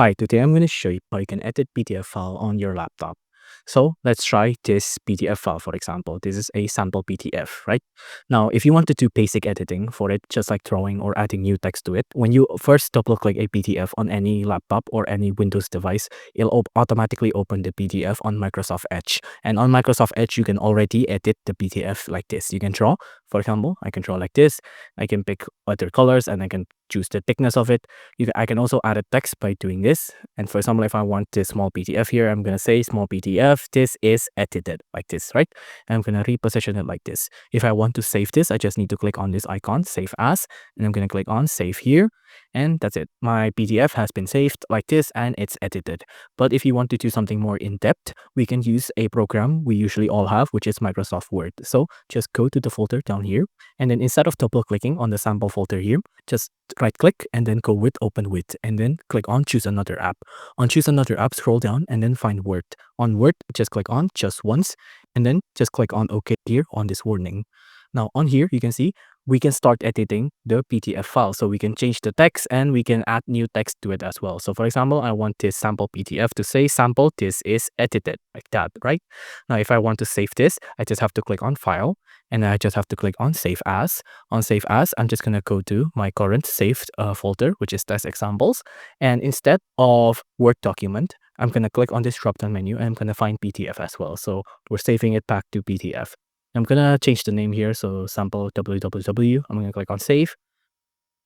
Hi, today I'm going to show you how you can edit PDF file on your laptop. So let's try this PDF file, for example. This is a sample PDF, right? Now, if you want to do basic editing for it, just like drawing or adding new text to it, when you first double click a PDF on any laptop or any Windows device, it'll automatically open the PDF on Microsoft Edge. And on Microsoft Edge, you can already edit the PDF like this. You can draw, for example, I can draw like this. I can pick other colors and I can choose the thickness of it. I can also add a text by doing this. And for example, if I want this small PDF here, I'm going to say small PDF, this is edited like this, right? And I'm going to reposition it like this. If I want to save this, I just need to click on this icon, save as, and I'm going to click on save here. And that's it. My PDF has been saved like this and it's edited. But if you want to do something more in depth, we can use a program we usually all have, which is Microsoft Word. So just go to the folder down here. And then instead of double clicking on the sample folder here, just right click and then go with open with and then click on choose another app. On choose another app, scroll down and then find Word. On Word, just click on just once and then just click on OK here on this warning. Now on here, you can see we can start editing the PDF file. So we can change the text and we can add new text to it as well. So for example, I want this sample PDF to say sample, this is edited like that, right? Now, if I want to save this, I just have to click on file and I just have to click on save as. On save as, I'm just going to go to my current saved folder, which is test examples. And instead of Word document, I'm going to click on this drop down menu and I'm going to find PDF as well. So we're saving it back to PDF. I'm going to change the name here. So sample www. I'm going to click on save.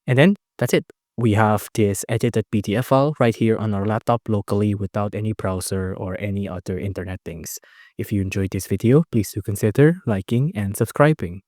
And then that's it. We have this edited PDF file right here on our laptop locally without any browser or any other internet things. If you enjoyed this video, please do consider liking and subscribing.